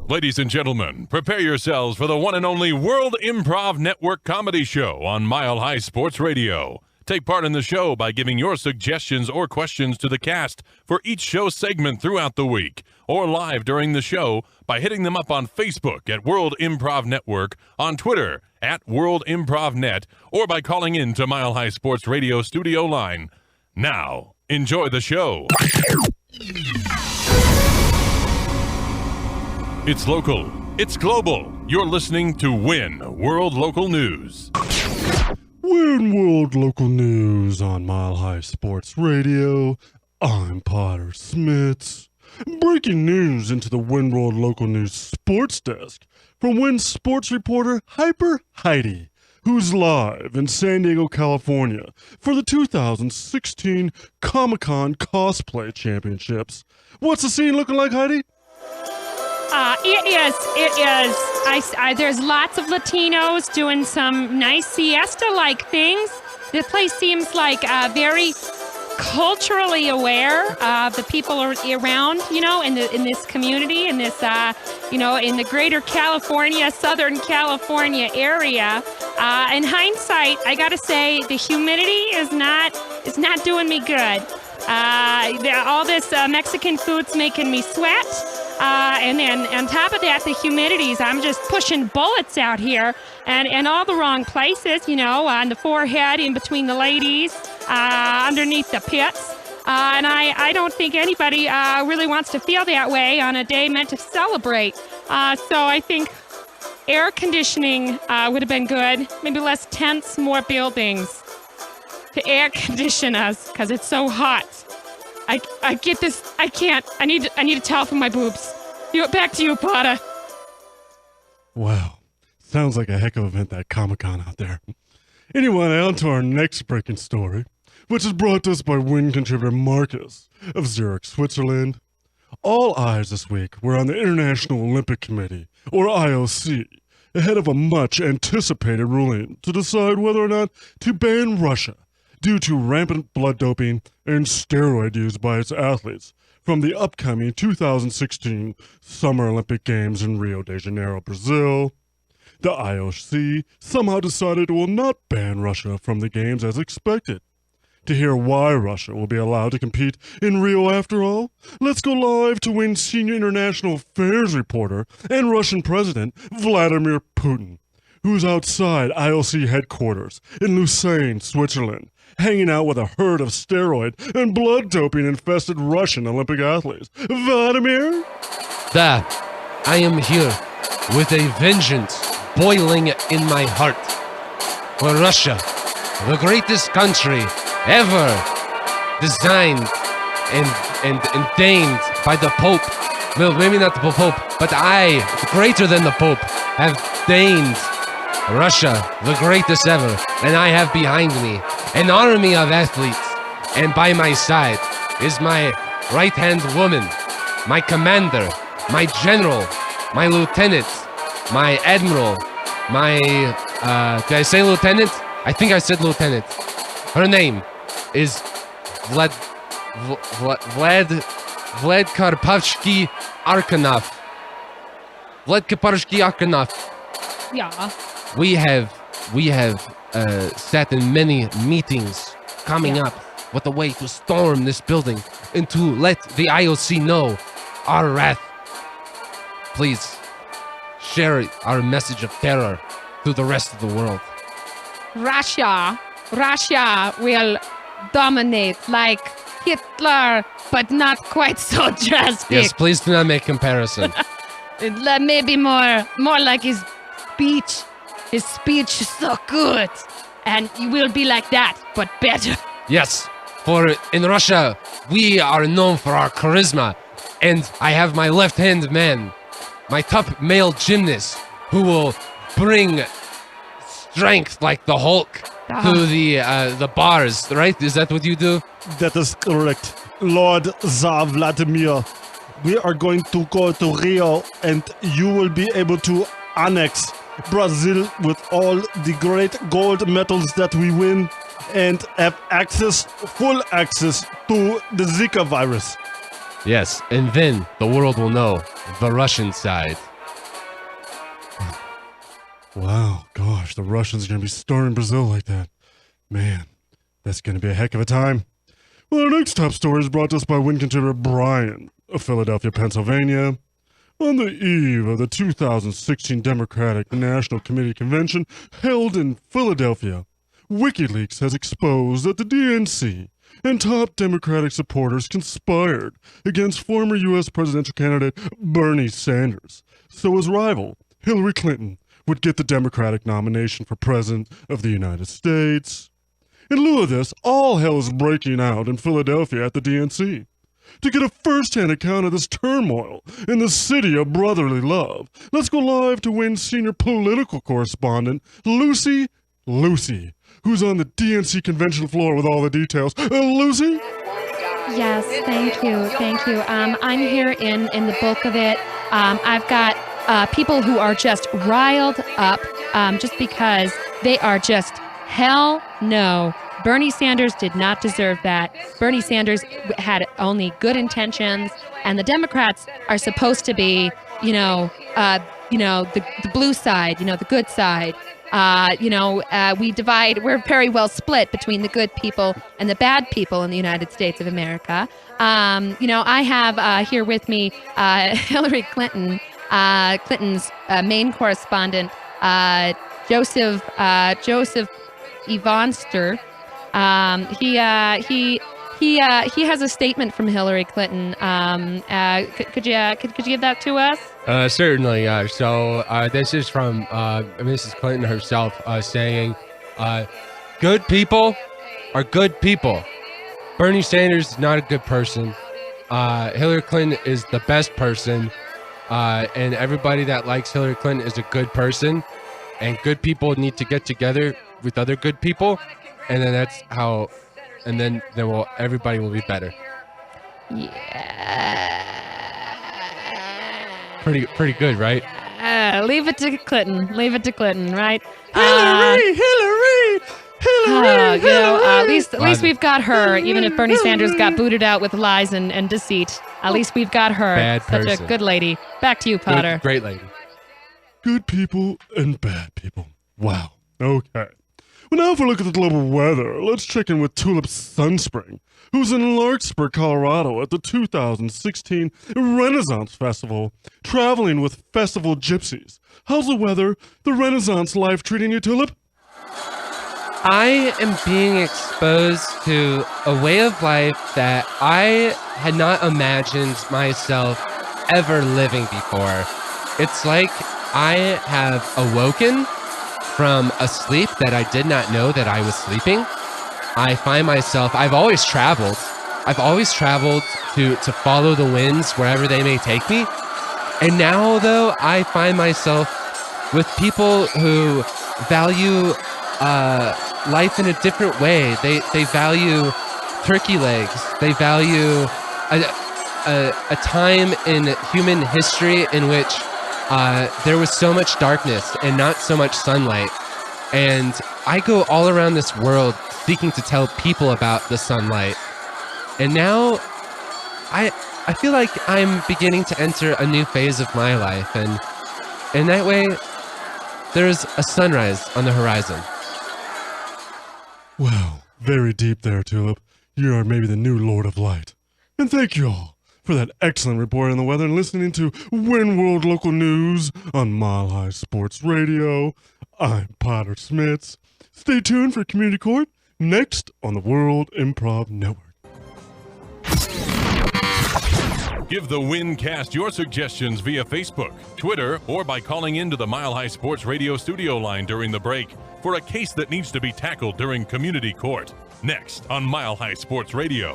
Ladies and gentlemen, prepare yourselves for the one and only World Improv Network comedy show on Mile High Sports Radio. Take part in the show by giving your suggestions or questions to the cast for each show segment throughout the week, or live during the show by hitting them up on Facebook at World Improv Network, on Twitter at World Improv Net, or by calling in to Mile High Sports Radio studio line. Now, enjoy the show. It's local. It's global. You're listening to WIN World Local News. WIN World Local News on Mile High Sports Radio. I'm Potter Smittss. Breaking news into the WIN World Local News Sports Desk from WIN Sports reporter Hyper Heidi, who's live in San Diego, California for the 2016 Comic-Con Cosplay Championships. What's the scene looking like, Heidi? It is. There's lots of Latinos doing some nice siesta-like things. The place seems like very culturally aware of the people around, in this community, in this, in the greater California, Southern California area. In hindsight, I gotta say, the humidity is not doing me good. All this Mexican food's making me sweat. And then on top of that, the humidities, I'm just pushing bullets out here and all the wrong places, on the forehead, in between the ladies, underneath the pits. And I don't think anybody really wants to feel that way on a day meant to celebrate. So I think air conditioning would have been good. Maybe less tents, more buildings to air condition us because it's so hot. I get this. I can't. I need a towel for my boobs. Back to you, Potter. Wow. Sounds like a heck of an event, that Comic-Con out there. Anyway, on to our next breaking story, which is brought to us by WIN contributor Marcus of Zurich, Switzerland. All eyes this week were on the International Olympic Committee, or IOC, ahead of a much-anticipated ruling to decide whether or not to ban Russia due to rampant blood doping and steroid use by its athletes from the upcoming 2016 Summer Olympic Games in Rio de Janeiro, Brazil. The IOC somehow decided it will not ban Russia from the Games as expected. To hear why Russia will be allowed to compete in Rio after all, let's go live to WIN Senior International Affairs reporter and Russian President Vladimir Putin, who's outside IOC headquarters in Lucerne, Switzerland, hanging out with a herd of steroid and blood doping-infested Russian Olympic athletes. Vladimir? I am here with a vengeance boiling in my heart for Russia, the greatest country ever designed and deigned by the Pope. Well, maybe not the Pope, but I, greater than the Pope, have deigned Russia, the greatest ever, and I have behind me an army of athletes, and by my side is my right-hand woman, my commander, my general, my lieutenant, my admiral, my, did I say lieutenant? I think I said lieutenant. Her name is Vlad Karpovsky Arkanov. Vlad Karpovsky Arkanov. Yeah. We have sat in many meetings coming up with a way to storm this building and to let the IOC know our wrath. Please share our message of terror to the rest of the world. Russia will dominate like Hitler, but not quite so drastic. Yes, please do not make comparison. Maybe more like his speech. His speech is so good, and you will be like that, but better. Yes, for in Russia, we are known for our charisma, and I have my left-hand man, my top male gymnast, who will bring strength like the Hulk to the bars, right? Is that what you do? That is correct. Lord Tsar Vladimir, we are going to go to Rio, and you will be able to annex Brazil with all the great gold medals that we win and have full access to the Zika virus. Yes, and then the world will know the Russian side. Wow, gosh, the Russians are going to be starting Brazil like that. Man, that's going to be a heck of a time. Well, our next top story is brought to us by WIN contributor Brian of Philadelphia, Pennsylvania. On the eve of the 2016 Democratic National Committee Convention held in Philadelphia, WikiLeaks has exposed that the DNC and top Democratic supporters conspired against former U.S. presidential candidate Bernie Sanders, so his rival, Hillary Clinton, would get the Democratic nomination for President of the United States. In lieu of this, all hell is breaking out in Philadelphia at the DNC. To get a first-hand account of this turmoil in the city of brotherly love, let's go live to WIN senior political correspondent, Lucy, who's on the DNC convention floor with all the details. Lucy? Yes, thank you. I'm here in the bulk of it. I've got people who are just riled up just because they are just, hell no. Bernie Sanders did not deserve that. Bernie Sanders had only good intentions, and the Democrats are supposed to be, the blue side, the good side. We're very well split between the good people and the bad people in the United States of America. I have here with me Hillary Clinton's main correspondent, Joseph Evanster. He has a statement from Hillary Clinton. Could you give that to us? Certainly. So this is from Mrs. Clinton herself saying, good people are good people. Bernie Sanders is not a good person. Hillary Clinton is the best person. And everybody that likes Hillary Clinton is a good person. And good people need to get together with other good people. And then that's how, and then everybody will be better. Yeah. Pretty good, right? Leave it to Clinton, right? Hillary! At least we've got her. Even if Bernie Sanders got booted out with lies and deceit, at least we've got her. Bad person. Such a good lady. Back to you, Potter. Great lady. Good people and bad people. Wow. Okay. Well, now if we look at the global weather, let's check in with Tulip Sunspring, who's in Larkspur, Colorado at the 2016 Renaissance Festival, traveling with Festival Gypsies. How's the weather, the Renaissance life treating you, Tulip? I am being exposed to a way of life that I had not imagined myself ever living before. It's like I have awoken from a sleep that I did not know that I was sleeping. I find myself, I've always traveled to follow the winds wherever they may take me. And now, though, I find myself with people who value life in a different way. They value turkey legs. They value a time in human history in which there was so much darkness and not so much sunlight. And I go all around this world seeking to tell people about the sunlight. And now I feel like I'm beginning to enter a new phase of my life. And in that way, there's a sunrise on the horizon. Wow, very deep there, Tulip. You are maybe the new Lord of Light. And thank you all for that excellent report on the weather and listening to WIN World Local News on Mile High Sports Radio. I'm Potter Smittss. Stay tuned for Community Court next on the World Improv Network. Give the WIN cast your suggestions via Facebook, Twitter, or by calling into the Mile High Sports Radio studio line during the break for a case that needs to be tackled during Community Court. Next on Mile High Sports Radio.